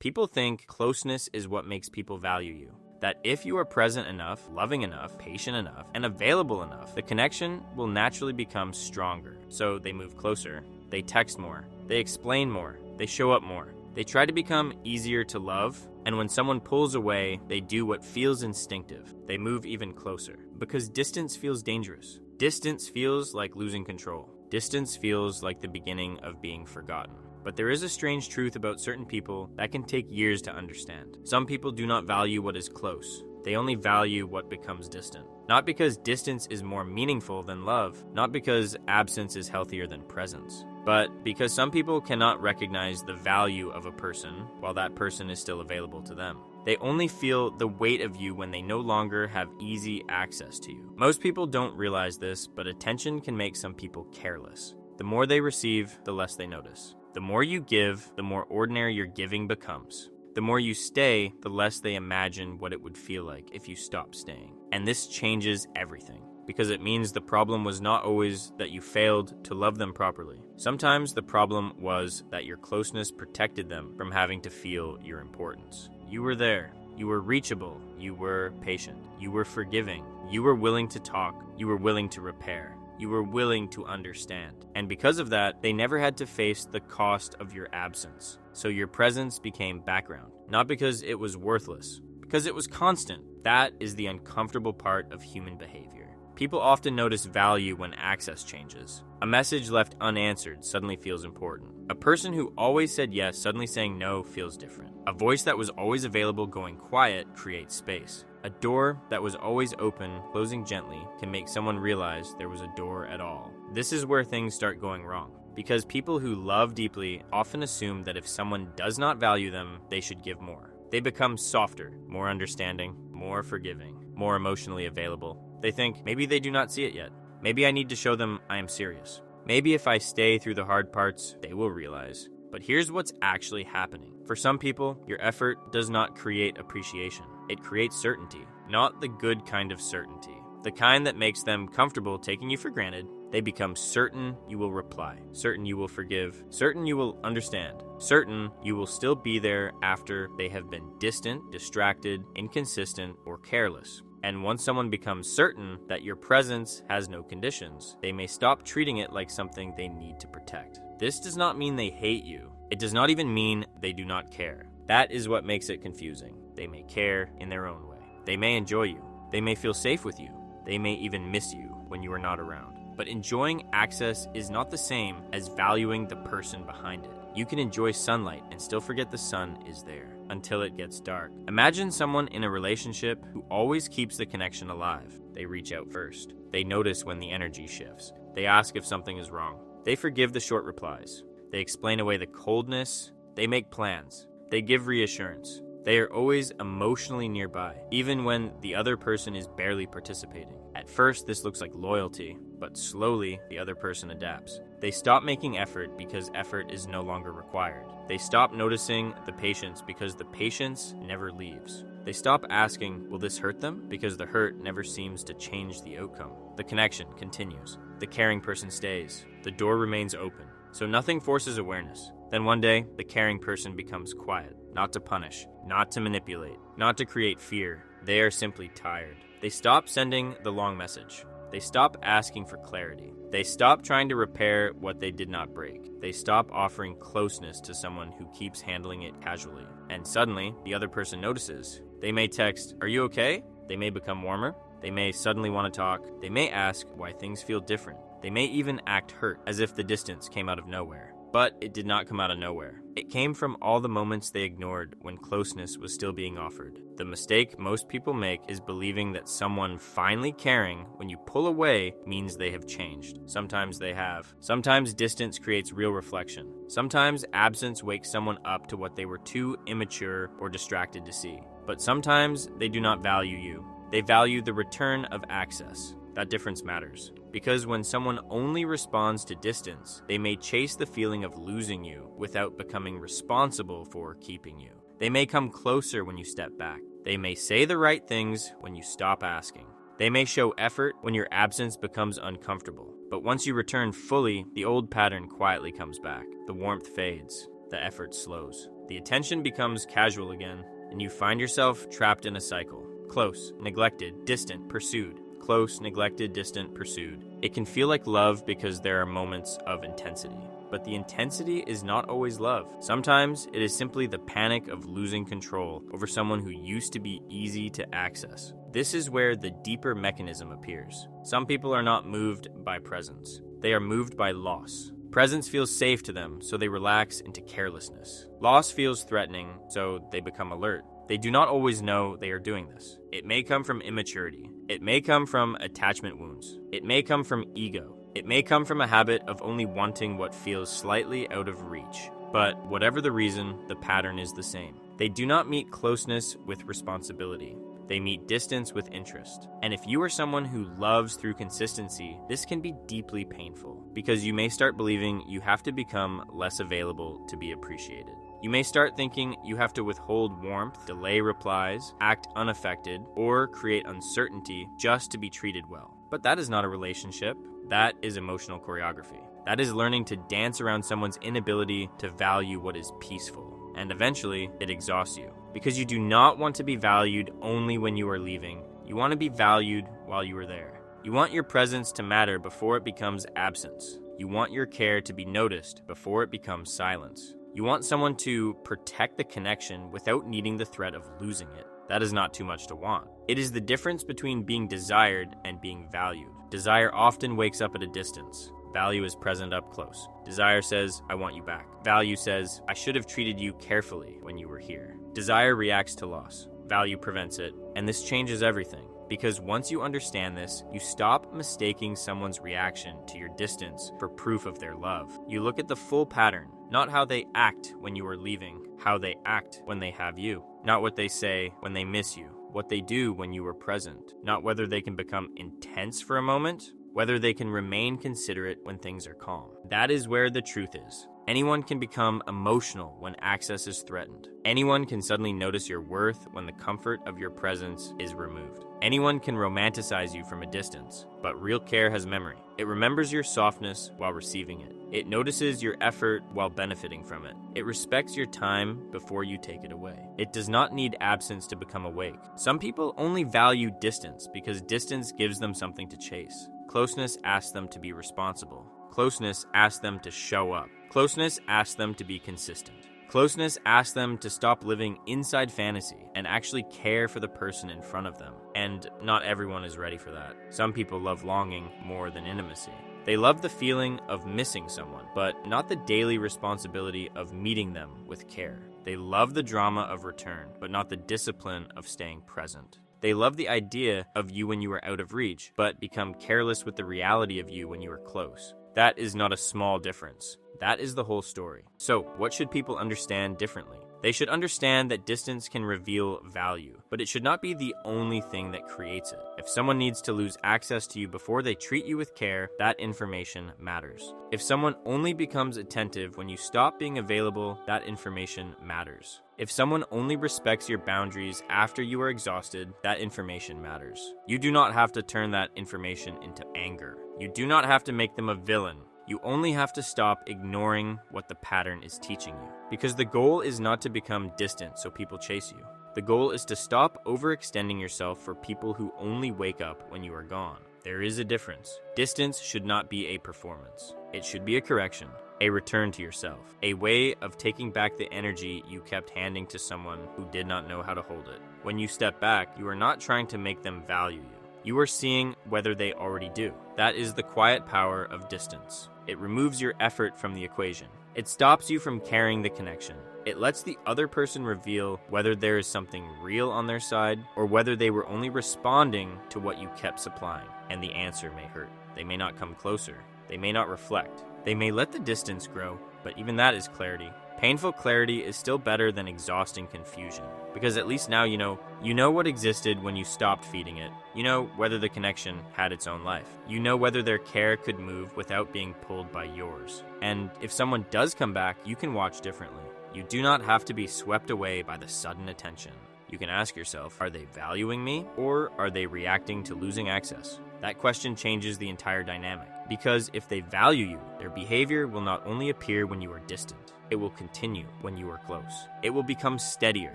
People think closeness is what makes people value you. That if you are present enough, loving enough, patient enough, and available enough, the connection will naturally become stronger. So they move closer, they text more, they explain more, they show up more. They try to become easier to love, and when someone pulls away, they do what feels instinctive. They move even closer, because distance feels dangerous. Distance feels like losing control. Distance feels like the beginning of being forgotten. But there is a strange truth about certain people that can take years to understand. Some people do not value what is close. They only value what becomes distant. Not because distance is more meaningful than love, not because absence is healthier than presence, but because some people cannot recognize the value of a person while that person is still available to them. They only feel the weight of you when they no longer have easy access to you. Most people don't realize this, but attention can make some people careless. The more they receive, the less they notice. The more you give, the more ordinary your giving becomes. The more you stay, the less they imagine what it would feel like if you stopped staying. And this changes everything, because it means the problem was not always that you failed to love them properly. Sometimes the problem was that your closeness protected them from having to feel your importance. You were there. You were reachable. You were patient. You were forgiving. You were willing to talk. You were willing to repair. You were willing to understand. And because of that, they never had to face the cost of your absence. So your presence became background. Not because it was worthless, because it was constant. That is the uncomfortable part of human behavior. People often notice value when access changes. A message left unanswered suddenly feels important. A person who always said yes suddenly saying no feels different. A voice that was always available going quiet creates space. A door that was always open, closing gently, can make someone realize there was a door at all. This is where things start going wrong, because people who love deeply often assume that if someone does not value them, they should give more. They become softer, more understanding, more forgiving, more emotionally available. They think, maybe they do not see it yet. Maybe I need to show them I am serious. Maybe if I stay through the hard parts, they will realize. But here's what's actually happening. For some people, your effort does not create appreciation. It creates certainty, not the good kind of certainty. The kind that makes them comfortable taking you for granted. They become certain you will reply, certain you will forgive, certain you will understand, certain you will still be there after they have been distant, distracted, inconsistent, or careless. And once someone becomes certain that your presence has no conditions, they may stop treating it like something they need to protect. This does not mean they hate you. It does not even mean they do not care. That is what makes it confusing. They may care in their own way. They may enjoy you. They may feel safe with you. They may even miss you when you are not around. But enjoying access is not the same as valuing the person behind it. You can enjoy sunlight and still forget the sun is there until it gets dark. Imagine someone in a relationship who always keeps the connection alive. They reach out first. They notice when the energy shifts. They ask if something is wrong. They forgive the short replies. They explain away the coldness. They make plans. They give reassurance. They are always emotionally nearby, even when the other person is barely participating. At first, this looks like loyalty, but slowly, the other person adapts. They stop making effort because effort is no longer required. They stop noticing the patience because the patience never leaves. They stop asking, will this hurt them? Because the hurt never seems to change the outcome. The connection continues. The caring person stays. The door remains open. So nothing forces awareness. Then one day, the caring person becomes quiet. Not to punish, not to manipulate, not to create fear. They are simply tired. They stop sending the long message. They stop asking for clarity. They stop trying to repair what they did not break. They stop offering closeness to someone who keeps handling it casually. And suddenly, the other person notices. They may text, "Are you okay?" They may become warmer. They may suddenly want to talk. They may ask why things feel different. They may even act hurt, as if the distance came out of nowhere. But it did not come out of nowhere. It came from all the moments they ignored when closeness was still being offered. The mistake most people make is believing that someone finally caring when you pull away means they have changed. Sometimes they have. Sometimes distance creates real reflection. Sometimes absence wakes someone up to what they were too immature or distracted to see. But sometimes they do not value you. They value the return of access. That difference matters. Because when someone only responds to distance, they may chase the feeling of losing you without becoming responsible for keeping you. They may come closer when you step back. They may say the right things when you stop asking. They may show effort when your absence becomes uncomfortable. But once you return fully, the old pattern quietly comes back. The warmth fades. The effort slows. The attention becomes casual again, and you find yourself trapped in a cycle. Close, neglected, distant, pursued. Close, neglected, distant, pursued. It can feel like love because there are moments of intensity. But the intensity is not always love. Sometimes it is simply the panic of losing control over someone who used to be easy to access. This is where the deeper mechanism appears. Some people are not moved by presence. They are moved by loss. Presence feels safe to them, so they relax into carelessness. Loss feels threatening, so they become alert. They do not always know they are doing this. It may come from immaturity. It may come from attachment wounds. It may come from ego. It may come from a habit of only wanting what feels slightly out of reach. But whatever the reason, the pattern is the same. They do not meet closeness with responsibility. They meet distance with interest. And if you are someone who loves through consistency, this can be deeply painful because you may start believing you have to become less available to be appreciated. You may start thinking you have to withhold warmth, delay replies, act unaffected, or create uncertainty just to be treated well. But that is not a relationship. That is emotional choreography. That is learning to dance around someone's inability to value what is peaceful. And eventually, it exhausts you. Because you do not want to be valued only when you are leaving. You want to be valued while you are there. You want your presence to matter before it becomes absence. You want your care to be noticed before it becomes silence. You want someone to protect the connection without needing the threat of losing it. That is not too much to want. It is the difference between being desired and being valued. Desire often wakes up at a distance. Value is present up close. Desire says, I want you back. Value says, I should have treated you carefully when you were here. Desire reacts to loss. Value prevents it. And this changes everything. Because once you understand this, you stop mistaking someone's reaction to your distance for proof of their love. You look at the full pattern, not how they act when you are leaving, how they act when they have you. Not what they say when they miss you, what they do when you are present. Not whether they can become intense for a moment, whether they can remain considerate when things are calm. That is where the truth is. Anyone can become emotional when access is threatened. Anyone can suddenly notice your worth when the comfort of your presence is removed. Anyone can romanticize you from a distance, but real care has memory. It remembers your softness while receiving it. It notices your effort while benefiting from it. It respects your time before you take it away. It does not need absence to become awake. Some people only value distance because distance gives them something to chase. Closeness asks them to be responsible. Closeness asks them to show up. Closeness asks them to be consistent. Closeness asks them to stop living inside fantasy and actually care for the person in front of them. And not everyone is ready for that. Some people love longing more than intimacy. They love the feeling of missing someone, but not the daily responsibility of meeting them with care. They love the drama of return, but not the discipline of staying present. They love the idea of you when you are out of reach, but become careless with the reality of you when you are close. That is not a small difference. That is the whole story. So, what should people understand differently? They should understand that distance can reveal value, but it should not be the only thing that creates it. If someone needs to lose access to you before they treat you with care, that information matters. If someone only becomes attentive when you stop being available, that information matters. If someone only respects your boundaries after you are exhausted, that information matters. You do not have to turn that information into anger. You do not have to make them a villain. You only have to stop ignoring what the pattern is teaching you. Because the goal is not to become distant so people chase you. The goal is to stop overextending yourself for people who only wake up when you are gone. There is a difference. Distance should not be a performance. It should be a correction, a return to yourself, a way of taking back the energy you kept handing to someone who did not know how to hold it. When you step back, you are not trying to make them value you. You are seeing whether they already do. That is the quiet power of distance. It removes your effort from the equation. It stops you from carrying the connection. It lets the other person reveal whether there is something real on their side or whether they were only responding to what you kept supplying. And the answer may hurt. They may not come closer. They may not reflect. They may let the distance grow, but even that is clarity. Painful clarity is still better than exhausting confusion, because at least now you know what existed when you stopped feeding it. You know whether the connection had its own life. You know whether their care could move without being pulled by yours. And if someone does come back, you can watch differently. You do not have to be swept away by the sudden attention. You can ask yourself, are they valuing me or are they reacting to losing access? That question changes the entire dynamic. Because if they value you, their behavior will not only appear when you are distant, it will continue when you are close. It will become steadier,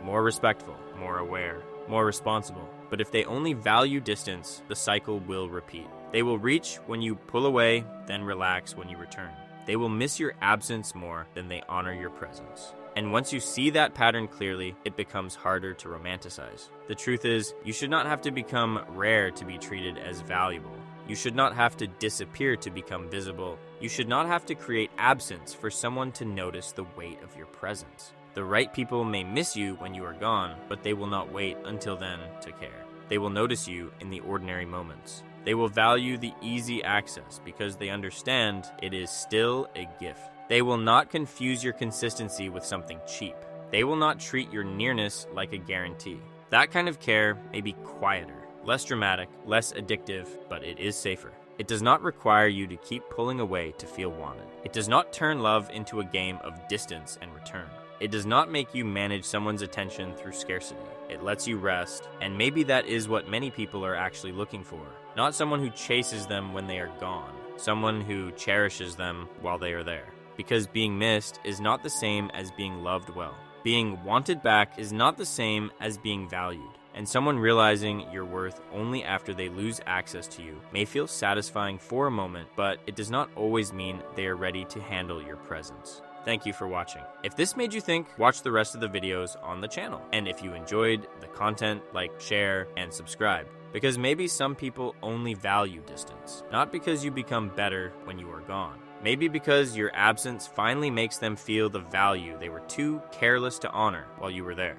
more respectful, more aware, more responsible. But if they only value distance, the cycle will repeat. They will reach when you pull away, then relax when you return. They will miss your absence more than they honor your presence. And once you see that pattern clearly, it becomes harder to romanticize. The truth is, you should not have to become rare to be treated as valuable. You should not have to disappear to become visible. You should not have to create absence for someone to notice the weight of your presence. The right people may miss you when you are gone, but they will not wait until then to care. They will notice you in the ordinary moments. They will value the easy access because they understand it is still a gift. They will not confuse your consistency with something cheap. They will not treat your nearness like a guarantee. That kind of care may be quieter, less dramatic, less addictive, but it is safer. It does not require you to keep pulling away to feel wanted. It does not turn love into a game of distance and return. It does not make you manage someone's attention through scarcity. It lets you rest, and maybe that is what many people are actually looking for. Not someone who chases them when they are gone, someone who cherishes them while they are there. Because being missed is not the same as being loved well. Being wanted back is not the same as being valued. And someone realizing your worth only after they lose access to you may feel satisfying for a moment, but it does not always mean they are ready to handle your presence. Thank you for watching. If this made you think, watch the rest of the videos on the channel. And if you enjoyed the content, like, share, and subscribe. Because maybe some people only value distance, not because you become better when you are gone. Maybe because your absence finally makes them feel the value they were too careless to honor while you were there.